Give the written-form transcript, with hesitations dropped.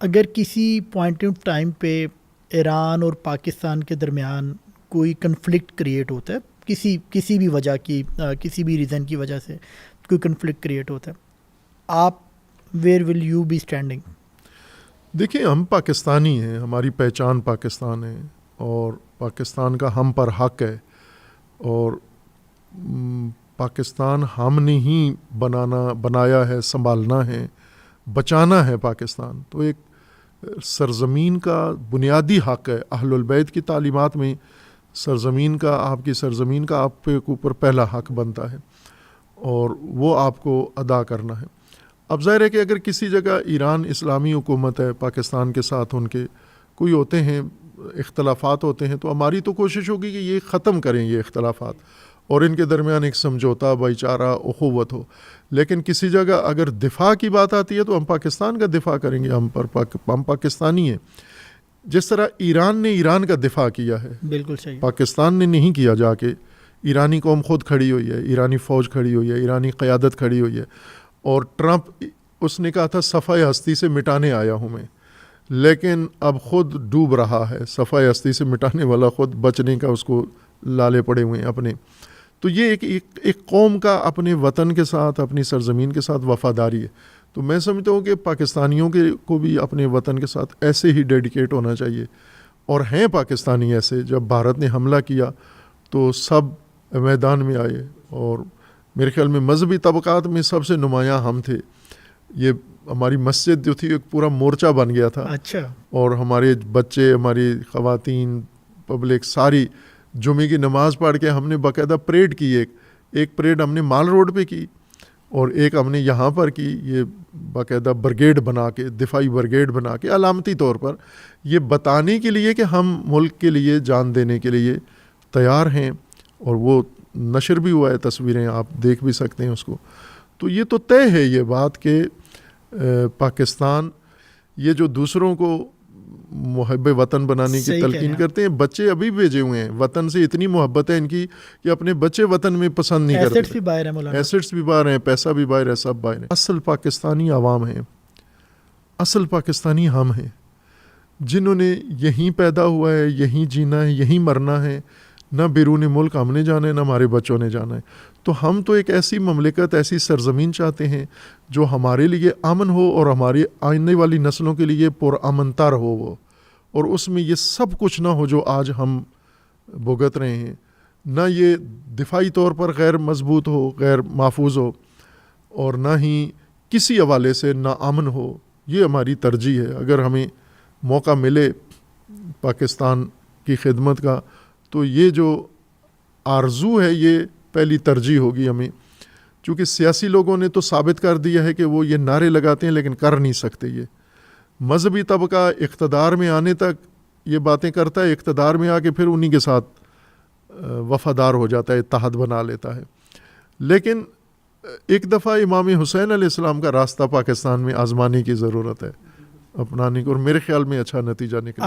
اگر کسی point of time پہ ایران اور پاکستان کے درمیان کوئی کنفلکٹ کریٹ ہوتا ہے، کسی بھی وجہ کی، کسی بھی ریزن کی وجہ سے کوئی کنفلکٹ کریٹ ہوتا ہے، آپ where will you be standing? دیکھیں، ہم پاکستانی ہیں، ہماری پہچان پاکستان ہے، اور پاکستان کا ہم پر حق ہے، اور پاکستان ہم نے ہی بنایا ہے، سنبھالنا ہے، بچانا ہے پاکستان۔ تو ایک سرزمین کا بنیادی حق ہے، اہل البیت کی تعلیمات میں سرزمین کا، آپ کی سرزمین کا آپ کے اوپر پہلا حق بنتا ہے، اور وہ آپ کو ادا کرنا ہے۔ اب ظاہر ہے کہ اگر کسی جگہ ایران اسلامی حکومت ہے، پاکستان کے ساتھ ان کے کوئی ہوتے ہیں اختلافات ہوتے ہیں، تو ہماری تو کوشش ہوگی کہ یہ ختم کریں یہ اختلافات، اور ان کے درمیان ایک سمجھوتا، بھائی چارہ، اخوت ہو۔ لیکن کسی جگہ اگر دفاع کی بات آتی ہے تو ہم پاکستان کا دفاع کریں گے، ہم پاکستانی ہیں۔ جس طرح ایران نے ایران کا دفاع کیا ہے، بالکل صحیح، پاکستان نے نہیں کیا، جا کے ایرانی قوم خود کھڑی ہوئی ہے، ایرانی فوج کھڑی ہوئی ہے، ایرانی قیادت کھڑی ہوئی ہے، اور ٹرمپ اس نے کہا تھا صفحہ ہستی سے مٹانے آیا ہوں میں، لیکن اب خود ڈوب رہا ہے، صفحہ ہستی سے مٹانے والا خود بچنے کا اس کو لالے پڑے ہوئے ہیں اپنے۔ تو یہ ایک قوم کا اپنے وطن کے ساتھ، اپنی سرزمین کے ساتھ وفاداری ہے۔ تو میں سمجھتا ہوں کہ پاکستانیوں کو بھی اپنے وطن کے ساتھ ایسے ہی ڈیڈیکیٹ ہونا چاہیے، اور ہیں پاکستانی ایسے۔ جب بھارت نے حملہ کیا تو سب میدان میں آئے، اور میرے خیال میں مذہبی طبقات میں سب سے نمایاں ہم تھے۔ یہ ہماری مسجد جو تھی ایک پورا مورچہ بن گیا تھا، اچھا، اور ہمارے بچے، ہماری خواتین، پبلک ساری جمعے کی نماز پڑھ کے ہم نے باقاعدہ پریڈ کی، ایک پریڈ ہم نے مال روڈ پہ کی، اور ایک ہم نے یہاں پر کی، یہ باقاعدہ برگیڈ بنا کے، دفاعی برگیڈ بنا کے، علامتی طور پر یہ بتانے کے لیے کہ ہم ملک کے لیے جان دینے کے لیے تیار ہیں، اور وہ نشر بھی ہوا ہے، تصویریں آپ دیکھ بھی سکتے ہیں اس کو۔ تو یہ تو طے ہے یہ بات کہ پاکستان یہ جو دوسروں کو محب وطن بنانے کی تلقین کرتے ہیں، بچے ابھی بھیجے ہوئے ہیں، وطن سے اتنی محبت ہے ان کی کہ اپنے بچے وطن میں پسند نہیں کرتے، ایسٹس بھی باہر ہیں مولانا، ایسٹس بھی باہر ہیں، پیسہ بھی باہر ہے، سب باہر ہیں۔ اصل پاکستانی عوام ہیں، اصل پاکستانی ہم ہیں، جنہوں نے یہیں پیدا ہوا ہے، یہیں جینا ہے، یہیں مرنا ہے، نہ بیرون ملک ہم نے جانا ہے، نہ ہمارے بچوں نے جانا ہے۔ تو ہم تو ایک ایسی مملکت، ایسی سرزمین چاہتے ہیں جو ہمارے لیے امن ہو، اور ہماری آنے والی نسلوں کے لیے پرامن تر ہو وہ، اور اس میں یہ سب کچھ نہ ہو جو آج ہم بھگت رہے ہیں، نہ یہ دفاعی طور پر غیر مضبوط ہو، غیر محفوظ ہو، اور نہ ہی کسی حوالے سے نہ امن ہو۔ یہ ہماری ترجیح ہے۔ اگر ہمیں موقع ملے پاکستان کی خدمت کا، تو یہ جو آرزو ہے یہ پہلی ترجیح ہوگی ہمیں، چونکہ سیاسی لوگوں نے تو ثابت کر دیا ہے کہ وہ یہ نعرے لگاتے ہیں لیکن کر نہیں سکتے۔ یہ مذہبی طبقہ اقتدار میں آنے تک یہ باتیں کرتا ہے، اقتدار میں آ کے پھر انہی کے ساتھ وفادار ہو جاتا ہے، اتحاد بنا لیتا ہے۔ لیکن ایک دفعہ امام حسین علیہ السلام کا راستہ پاکستان میں آزمانے کی ضرورت ہے، اپنانے کو، اور میرے خیال میں اچھا نتیجہ نکلا۔